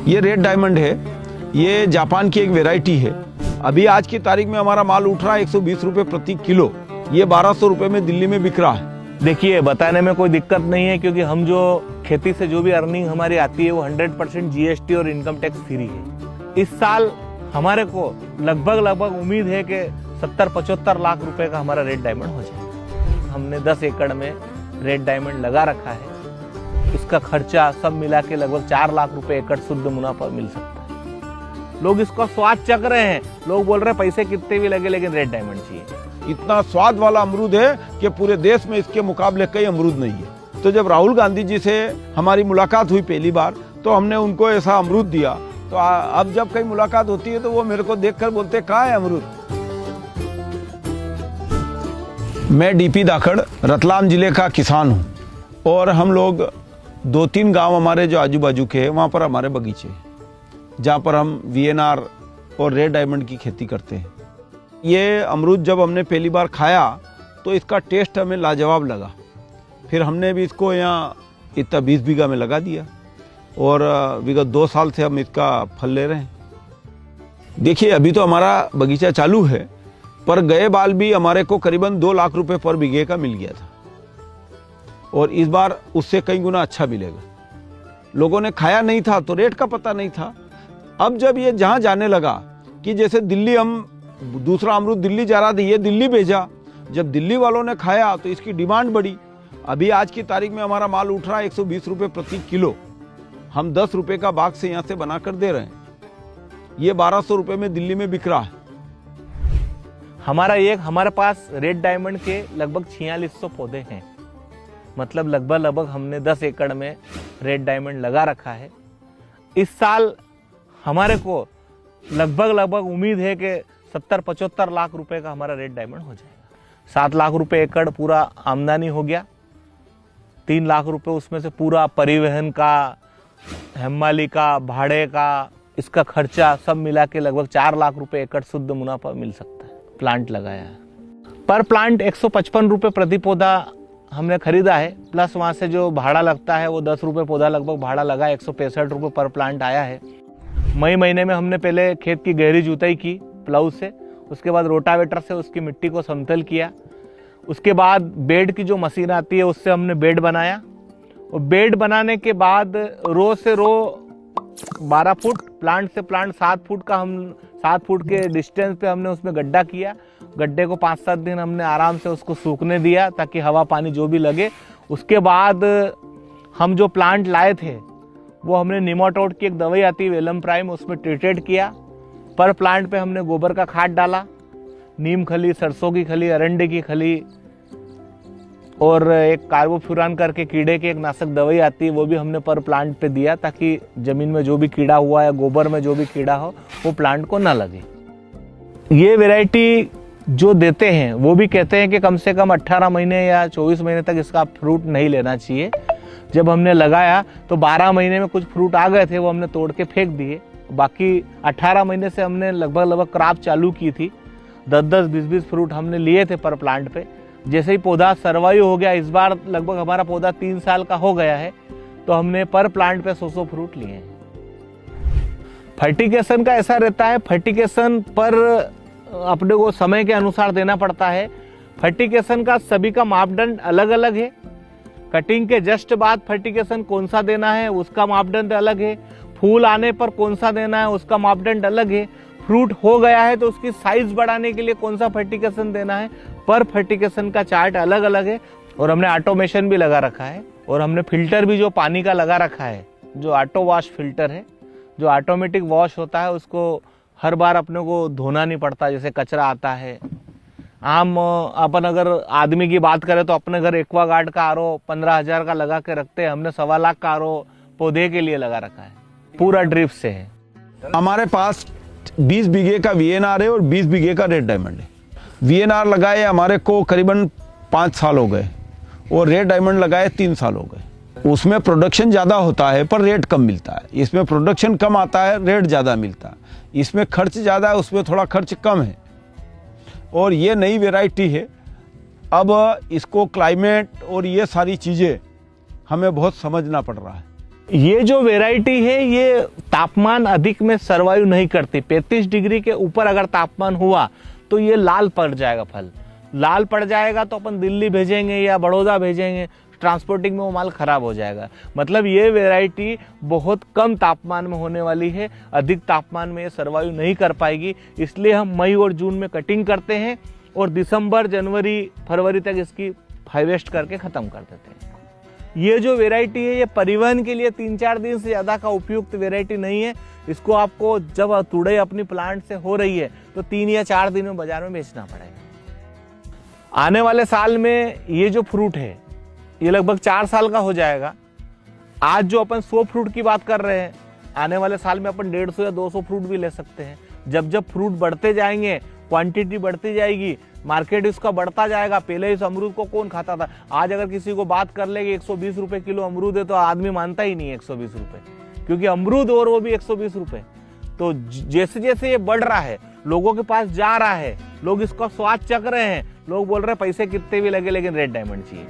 ये red diamond है, ये जापान की एक वैरायटी है। अभी आज की तारीख में हमारा माल उठ रहा है 120 रुपए प्रति किलो। ये 1200 रुपए में दिल्ली में बिक रहा है। देखिए, बताने में कोई दिक्कत नहीं है, क्योंकि हम जो खेती से जो भी अर्निंग हमारी आती है वो 100% जीएसटी और इनकम टैक्स फ्री है। इस साल हमारे को लगभग उम्मीद है कि 70-75 लाख रुपए का हमारा रेड डायमंड हो जाए। हमने 10 एकड़ में रेड डायमंड लगा रखा है। इसका खर्चा सब मिला के लगभग 4 लाख रुपए एकड़ शुद्ध मुनाफा मिल सकता है। लोग इसका स्वाद चख रहे हैं, लोग बोल रहे हैं पैसे कितने भी लगे लेकिन रेड डायमंड चाहिए। इतना स्वाद वाला अमरूद है कि पूरे देश में इसके मुकाबले कई अमरूद नहीं है। तो जब राहुल गांधी जी से हमारी मुलाकात हुई पहली बार, तो हमने उनको ऐसा अमरूद दिया। तो अब जब कहीं मुलाकात होती है तो वो मेरे को देखकर बोलते, कहाँ है अमरूद। मैं डीपी दाखड़ रतलाम जिले का किसान हूँ, और हम लोग 2-3 गांव हमारे जो आजू बाजू के हैं वहाँ पर हमारे बगीचे हैं, जहाँ पर हम वीएनआर और रेड डायमंड की खेती करते हैं। ये अमरूद जब हमने पहली बार खाया तो इसका टेस्ट हमें लाजवाब लगा। फिर हमने भी इसको यहाँ इतना 20 बीघा में लगा दिया, और विगत 2 साल से हम इसका फल ले रहे हैं। देखिए, अभी तो हमारा बगीचा चालू है, पर गए बाल भी हमारे को करीबन 2 लाख रुपए पर बीघे का मिल गया था, और इस बार उससे कई गुना अच्छा मिलेगा। लोगों ने खाया नहीं था तो रेट का पता नहीं था। अब जब ये जहाँ जाने लगा कि जैसे दिल्ली, हम दूसरा अमरूद दिल्ली जा रहा था, ये दिल्ली भेजा। जब दिल्ली वालों ने खाया तो इसकी डिमांड बढ़ी। अभी आज की तारीख में हमारा माल उठ रहा है 120 रुपए प्रति किलो। हम 10 रुपए का बाग से यहाँ से बनाकर दे रहे हैं। ये 1200 रुपए में दिल्ली में बिक रहा है। हमारे पास रेड डायमंड के लगभग 4600 पौधे हैं। मतलब लगभग हमने 10 एकड़ में रेड डायमंड लगा रखा है। इस साल हमारे को लगभग उम्मीद है कि 70-75 लाख रुपए का हमारा रेड डायमंड हो जाएगा। 7 लाख रुपए एकड़ पूरा आमदनी हो गया। 3 लाख रुपए उसमें से पूरा परिवहन का, हमाली का, भाड़े का, इसका खर्चा सब मिला के लगभग 4 लाख रुपए एकड़ शुद्ध मुनाफा मिल सकता है। प्लांट लगाया है, पर प्लांट 155 रुपए प्रति पौधा हमने खरीदा है, प्लस वहाँ से जो भाड़ा लगता है वो 10 रुपये पौधा लगभग भाड़ा लगा, 165 रुपये पर प्लांट आया है। मई महीने में हमने पहले खेत की गहरी जुताई की प्लाऊ से, उसके बाद रोटावेटर से उसकी मिट्टी को समतल किया। उसके बाद बेड की जो मशीन आती है उससे हमने बेड बनाया, और बेड बनाने के बाद रो से रो 12 फुट, प्लांट से प्लांट 7 फुट का, हम 7 फुट के डिस्टेंस पे हमने उसमें गड्ढा किया। गड्ढे को 5-7 दिन हमने आराम से उसको सूखने दिया ताकि हवा पानी जो भी लगे। उसके बाद हम जो प्लांट लाए थे वो हमने निमाटोड की एक दवाई आती है वेलम प्राइम, उसमें ट्रीटेड किया। पर प्लांट पे हमने गोबर का खाद डाला, नीम खली, सरसों की खली, अरंडे की खली, और एक कार्बोफ्यूरान करके कीड़े की एक नाशक दवाई आती है वो भी हमने पर प्लांट पे दिया, ताकि जमीन में जो भी कीड़ा हुआ या गोबर में जो भी कीड़ा हो वो प्लांट को ना लगे। ये वैरायटी जो देते हैं वो भी कहते हैं कि कम से कम 18 महीने या 24 महीने तक इसका फ्रूट नहीं लेना चाहिए। जब हमने लगाया तो 12 महीने में कुछ फ्रूट आ गए थे, वो हमने तोड़ के फेंक दिए। बाकी 18 महीने से हमने लगभग क्रॉप चालू की थी। 10-10, 20-20 फ्रूट हमने लिए थे पर प्लांट पे। जैसे ही पौधा सर्वाइव हो गया, इस बार लगभग हमारा पौधा 3 साल का हो गया है, तो हमने पर प्लांट पे 100 फ्रूट लिए हैं। फर्टिगेशन का ऐसा रहता है, फर्टिगेशन पर अपने को समय के अनुसार देना पड़ता है। फर्टिगेशन का सभी का मापदंड अलग अलग है। कटिंग के जस्ट बाद फर्टिगेशन कौन सा देना है उसका मापदंड अलग है। फूल आने पर कौन सा देना है उसका मापदंड अलग है। फ्रूट हो गया है तो उसकी साइज बढ़ाने के लिए कौन सा फर्टिगेशन देना है, पर फर्टिगेशन का चार्ट अलग अलग है। और हमने ऑटोमेशन भी लगा रखा है, और हमने फिल्टर भी जो पानी का लगा रखा है, जो ऑटो वॉश फिल्टर है, जो ऑटोमेटिक वॉश होता है, उसको हर बार अपने को धोना नहीं पड़ता। जैसे कचरा आता है, हम अपन अगर आदमी की बात करें तो अपने घर एक्वागार्ड का आरओ 15,000 का लगा के रखते हैं, हमने 1.25 लाख का आरओ पौधे के लिए लगा रखा है, पूरा ड्रिप से है। हमारे पास 20 बीघे का वीएनआर है और 20 बीघे का रेड डायमंड है। वीएनआर लगाए हमारे को करीबन 5 साल हो गए, और रेड डायमंड लगाए 3 साल हो गए। उसमें प्रोडक्शन ज़्यादा होता है पर रेट कम मिलता है। इसमें प्रोडक्शन कम आता है, रेट ज़्यादा मिलता है। इसमें खर्च ज़्यादा है, उसमें थोड़ा खर्च कम है। और ये नई वैरायटी है। अब इसको क्लाइमेट और ये सारी चीज़ें हमें बहुत समझना पड़ रहा है। ये जो वेराइटी है ये तापमान अधिक में सर्वाइव नहीं करती। 35 डिग्री के ऊपर अगर तापमान हुआ तो ये लाल पड़ जाएगा फल। लाल पड़ जाएगा तो अपन दिल्ली भेजेंगे या बड़ौदा भेजेंगे, ट्रांसपोर्टिंग में वो माल खराब हो जाएगा। मतलब ये वेराइटी बहुत कम तापमान में होने वाली है, अधिक तापमान में ये सर्वाइव नहीं कर पाएगी। इसलिए हम मई और जून में कटिंग करते हैं और दिसंबर, जनवरी, फरवरी तक इसकी हार्वेस्ट करके ख़त्म कर देते हैं। ये जो वेराइटी है ये परिवहन के लिए 3-4 दिन से ज़्यादा का उपयुक्त वेराइटी नहीं है। इसको आपको जब तुड़ई अपनी प्लांट से हो रही है तो 3 या 4 दिन में बाजार में बेचना पड़ेगा। आने वाले साल में ये जो फ्रूट है ये लगभग 4 साल का हो जाएगा। आज जो अपन 100 फ्रूट की बात कर रहे हैं, आने वाले साल में अपन 150 या 200 फ्रूट भी ले सकते हैं। जब जब फ्रूट बढ़ते जाएंगे, क्वांटिटी बढ़ती जाएगी, मार्केट इसका बढ़ता जाएगा। पहले इस अमरूद को कौन खाता था? आज अगर किसी को बात कर ले कि 120 रुपए किलो अमरूद है तो आदमी मानता ही नहीं है 120 रुपए, क्योंकि अमरूद और वो भी 120 रुपए। तो जैसे जैसे ये बढ़ रहा है, लोगों के पास जा रहा है, लोग इसका स्वाद चख रहे हैं, लोग बोल रहे हैं पैसे कितने भी लगे लेकिन रेड डायमंड चाहिए।